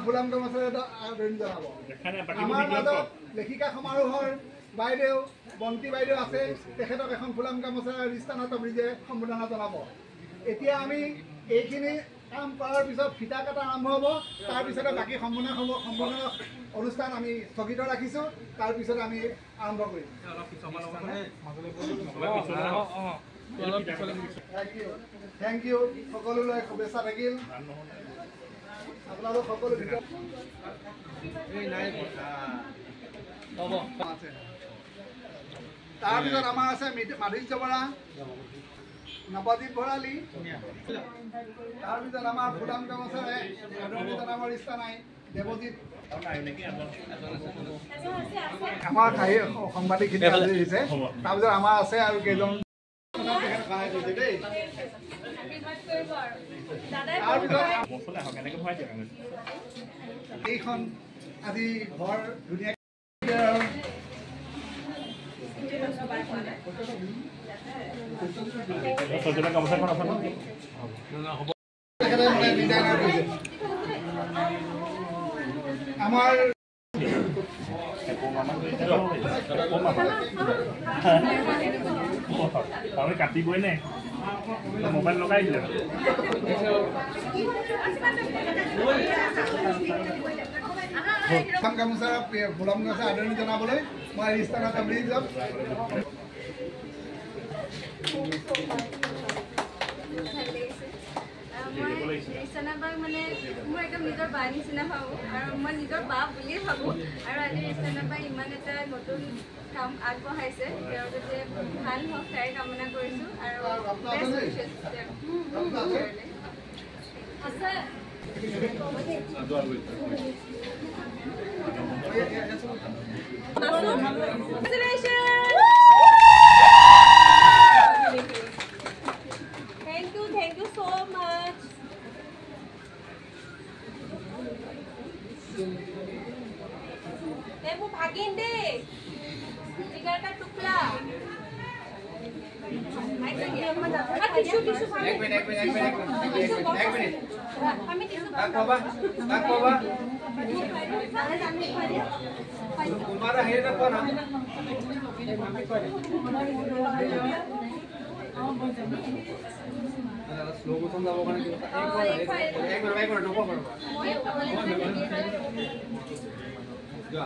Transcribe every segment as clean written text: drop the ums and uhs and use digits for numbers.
ফুলাম গামোচাৰে আদৰণি জনাব আমাৰ মাজত লেখিকা সমাৰোহৰ বাইদেউ বন্তি বাইদেউ আছে তেখেতক এখন ফুলাম গামোচা ৰিস্তানা তবৰিজে সম্বোধনা জনাব এতিয়া আমি এইখিনি কাম কৰাৰ পিছত ফিটা কাটা আৰম্ভ হ'ব তাৰপিছতে বাকী সম্বোধনা অনুষ্ঠান আমি স্থগিত ৰাখিছোঁ তাৰপিছত আমি আৰম্ভ কৰিম থেংক ইউ সকলোলৈ শুভেচ্ছা থাকিল আপোনালোক সকলো তাৰপিছত আমাৰ আছে মাধুৰ্য বৰা নৱদীপ ভৰালী তাৰপিছত আমাৰ ফুলাম গামোচাৰে আদৰণি জনাবৰ ইচ্ছা নাই দেৱজিৎ আমাৰ সাংবাদিকখিনি আজৰি হৈছে তাৰপিছত আমাৰ আছে আৰু কেইজন এইখন আজি ঘৰ ধুনীয়া আমাৰ আমি কাটিবই নে মোবাইল লগাই দিলে গামোচা ফুলাম গামোচা আদৰণি জনাবলৈ মই ৰিস্তানা তবৰিজ যাম ৰিস্তানাবাক মানে মোৰ একদম নিজৰ বা নিচিনা ভাবোঁ আৰু মই নিজৰ বা বুলিয়ে ভাবোঁ আৰু আজি ৰিস্তানাবাই ইমান এটা নতুন কাম আগবঢ়াইছে তেওঁৰ যাতে ভাল হওক তাৰে কামনা কৰিছোঁ আৰু Thank you so much. वो भागिन दे जिगर का टुकड़ा टिश्यू एक मिनट हमें टिश्यू तुम्हारा है ना कौन स्लो मोशन যাব কাৰণে এক মিনিট নকওঁ বাৰু যোৱা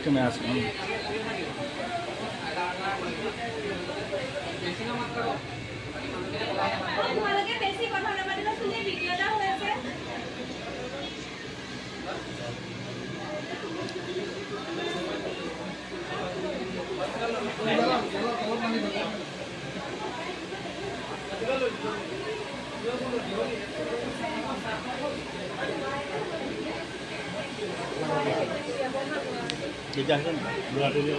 তুমি আসো Tidak kan? Dua dulu.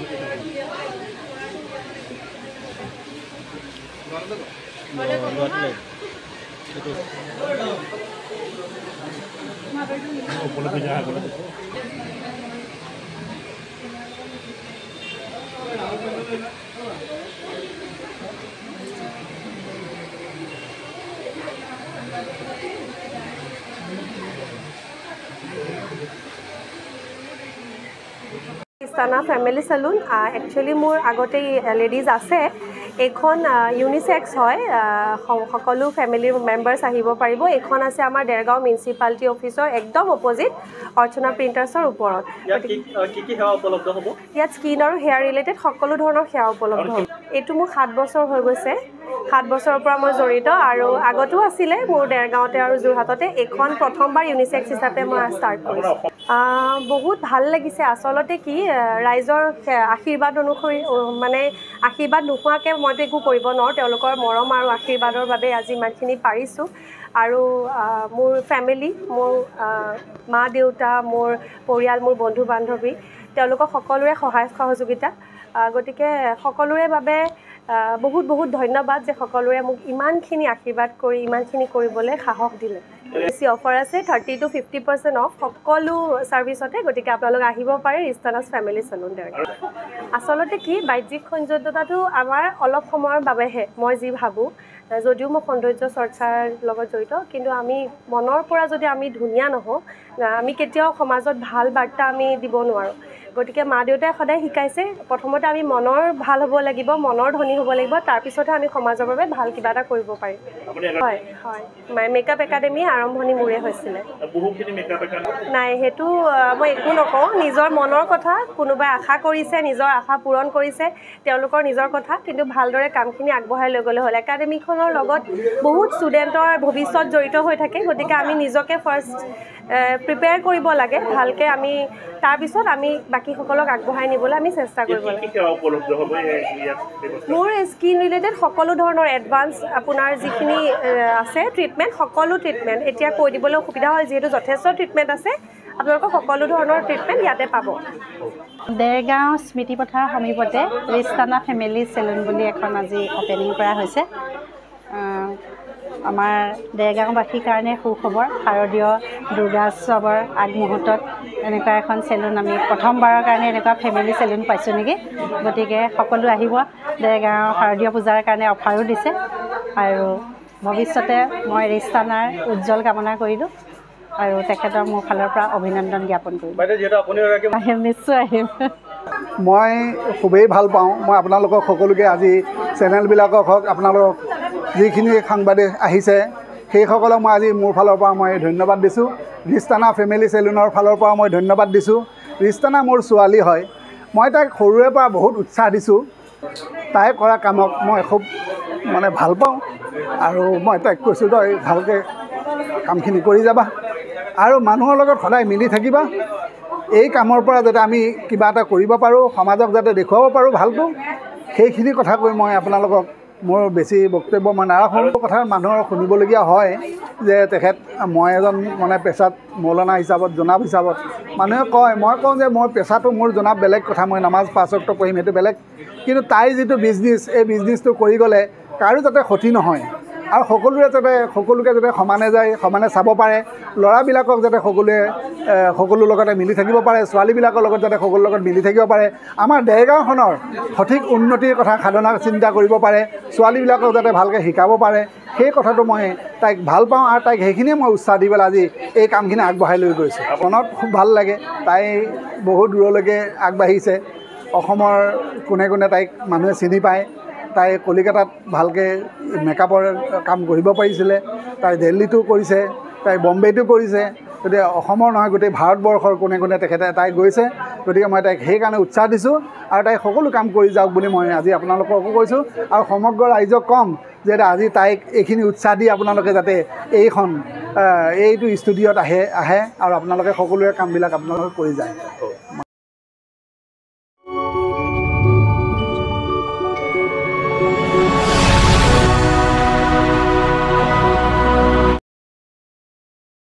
Dua dulu. Itu. Oh, boleh punya aku. Istana Family Saloon actually মোৰ আগতে লেডিজ আছে এখন ইউনিসেক্স হয় সকলো ফ্যামিলি মেম্বাৰ্স আহিব পাৰিব এখন আছে আমাৰ দেৰগাঁও মিউনিসিপালিটি অফিচৰ একদম অপোজিট অৰ্চনা প্ৰিন্টাৰ্ছৰ ওপৰত কি সেৱা উপলব্ধ হ'ব ইয়াত স্কিন আৰু হেয়াৰ ৰিলেটেড সকলো ধৰণৰ সেৱা উপলব্ধ হ'ব এইটো মোৰ 7 বছৰ হৈ গৈছে 7 বছৰৰ পৰা মই জড়িত আৰু আগতো আছিলে মোৰ দেৰগাঁওতে আৰু যোৰহাটতে এখন প্ৰথমবাৰ ইউনিসেক্স হিচাপে মই ষ্টাৰ্ট কৰিছোঁ বহুত ভাল লাগিছে আসলতে কি ৰাইজৰ আশীৰ্বাদ অনুসৰি মানে আশীৰ্বাদ নোহোৱাকৈ মইতো একো কৰিব নোৱাৰোঁ তেওঁলোকৰ মৰম আৰু আশীৰ্বাদৰ বাবে আজি ইমানখিনি পাৰিছোঁ আৰু মোৰ ফ্যামিলি মোৰ মা দেউতা মোৰ পৰিয়াল মোৰ বন্ধু বান্ধৱী তেওঁলোকৰ সকলোৰে সহায় সহযোগিতা গতিকে সকলোৰে বাবে বহুত বহুত ধন্যবাদ যে সকলোৰে মোক ইমানখিনি আশীৰ্বাদ কৰি ইমানখিনি কৰিবলৈ সাহস দিলে বেছি অফাৰ আছে 30 to 50% অফ সকলো ছাৰ্ভিচতে গতিকে আপোনালোক আহিব পাৰে ৰিস্তানাছ ফেমিলি চেলুন দেৰগাঁও আচলতে কি বাহ্যিক সৌন্দৰ্যতাটো আমাৰ অলপ সময়ৰ বাবেহে মই যি ভাবোঁ যদিও মই সৌন্দৰ্য চৰ্চাৰ লগত জড়িত কিন্তু আমি মনৰ পৰা যদি আমি ধুনীয়া নহওঁ আমি কেতিয়াও সমাজত ভাল বাৰ্তা আমি দিব নোৱাৰোঁ গতিকে মা দেউতাই সদায় শিকাইছে প্ৰথমতে আমি মনৰ ভাল হ'ব লাগিব মনৰ ধনী হ'ব লাগিব তাৰপিছতহে আমি সমাজৰ বাবে ভাল কিবা এটা কৰিব পাৰিম হয় হয় মেকআপ একাডেমি আৰম্ভণি মোৰে হৈছিলে নাই সেইটো মই একো নকওঁ নিজৰ মনৰ কথা কোনোবাই আশা কৰিছে নিজৰ আশা পূৰণ কৰিছে তেওঁলোকৰ নিজৰ কথা কিন্তু ভালদৰে কামখিনি আগবঢ়াই লৈ গ'লে হ'ল একাডেমিখনৰ লগত বহুত ষ্টুডেণ্টৰ ভৱিষ্যত জড়িত হৈ থাকে গতিকে আমি নিজকে ফাৰ্ষ্ট প্ৰিপেয়াৰ কৰিব লাগে ভালকৈ আমি তাৰপিছত আমি বাকীসকলক আগবঢ়াই নিবলৈ আমি চেষ্টা কৰিব লাগে মোৰ স্কিন ৰিলেটেড সকলো ধৰণৰ এডভান্স আপোনাৰ যিখিনি আছে ট্ৰিটমেণ্ট সকলো ট্ৰিটমেণ্ট এতিয়া কৈ দিবলৈ অসুবিধা হয় যিহেতু যথেষ্ট ট্ৰিটমেণ্ট আছে আপোনালোকক সকলো ধৰণৰ ট্ৰিটমেণ্ট ইয়াতে পাব দেৰগাঁও স্মৃতি পথাৰৰ সমীপতে ৰিস্তানা ফেমিলি চেলুন বুলি এখন আজি অপেনিং কৰা হৈছে আমাৰ দেৰগাঁওবাসীৰ কাৰণে সুখবৰ শাৰদীয় দুৰ্গা উৎসৱৰ আগমুহূৰ্তত এনেকুৱা এখন চেলুন আমি প্ৰথমবাৰৰ কাৰণে এনেকুৱা ফেমিলি চেলুন পাইছোঁ নেকি গতিকে সকলো আহিব দেৰগাঁৱৰ শাৰদীয় পূজাৰ কাৰণে অফাৰো দিছে আৰু ভৱিষ্যতে মই ৰিস্তানাৰ উজ্জ্বল কামনা কৰিলোঁ আৰু তেখেতৰ মোৰ ফালৰ পৰা অভিনন্দন জ্ঞাপন কৰিলোঁ আহিম নিশ্চয় আহিম মই খুবেই ভাল পাওঁ মই আপোনালোকক সকলোকে আজি চেনেলবিলাকক হওক আপোনালোকক যিখিনি সাংবাদিক আহিছে সেইসকলক মই আজি মোৰ ফালৰ পৰা মই ধন্যবাদ দিছোঁ ৰিস্তানা ফেমিলি চেলুনৰ ফালৰ পৰা মই ধন্যবাদ দিছোঁ ৰিস্তানা মোৰ ছোৱালী হয় মই তাইক সৰুৰে পৰা বহুত উৎসাহ দিছোঁ তাই কৰা কামক মই খুব মানে ভাল পাওঁ আৰু মই তাইক কৈছোঁ তই ভালকৈ কামখিনি কৰি যাবা আৰু মানুহৰ লগত সদায় মিলি থাকিবা এই কামৰ পৰা যাতে আমি কিবা এটা কৰিব পাৰোঁ সমাজক যাতে দেখুৱাব পাৰোঁ ভালটো সেইখিনি কথা কৈ মই আপোনালোকক মোৰ বেছি বক্তব্য মই নাৰাখোঁ কথা মানুহৰ শুনিবলগীয়া হয় যে তেখেত মই এজন মানে পেছাত মৌলানা হিচাপত জনাব হিচাপত মানুহে কয় মই কওঁ যে মোৰ পেছাটো মোৰ জনাব বেলেগ কথা মই নামাজ 5 ওয়াক্ত পঢ়িম সেইটো বেলেগ কিন্তু তাইৰ যিটো বিজনেছ এই বিজনেছটো কৰি গ'লে কাৰো যাতে ক্ষতি নহয় আৰু সকলোকে যাতে সমানে যায় সমানে চাব পাৰে ল'ৰাবিলাকক যাতে সকলোৰ লগতে মিলি থাকিব পাৰে ছোৱালীবিলাকৰ লগত যাতে সকলোৰ লগত মিলি থাকিব পাৰে আমাৰ দেৰগাঁওখনৰ সঠিক উন্নতিৰ কথা সাধনা চিন্তা কৰিব পাৰে ছোৱালীবিলাকক যাতে ভালকৈ শিকাব পাৰে সেই কথাটো মই তাইক ভাল পাওঁ আৰু তাইক সেইখিনিয়ে মই উৎসাহ দি পেলাই আজি এই কামখিনি আগবঢ়াই লৈ গৈছোঁ মনত খুব ভাল লাগে তাই বহুত দূৰলৈকে আগবাঢ়িছে অসমৰ কোনে কোনে তাইক মানুহে চিনি পায় তাই কলিকতাত ভালকৈ মেকআপৰ কাম কৰিব পাৰিছিলে তাই দিল্লীতো কৰিছে তাই বম্বেটো কৰিছে গতিকে অসমৰ নহয় গোটেই ভাৰতবৰ্ষৰ কোনে কোনে তাই গৈছে গতিকে মই তাইক সেইকাৰণে উৎসাহ দিছোঁ আৰু তাই সকলো কাম কৰি যাওক বুলি মই আজি আপোনালোককো কৈছোঁ আৰু সমগ্ৰ ৰাইজক ক'ম যে আজি তাইক এইখিনি উৎসাহ দি আপোনালোকে যাতে এইটো ষ্টুডিঅ'ত আহে আৰু আপোনালোকে সকলোৰে কামবিলাক আপোনালোকে কৰি যায়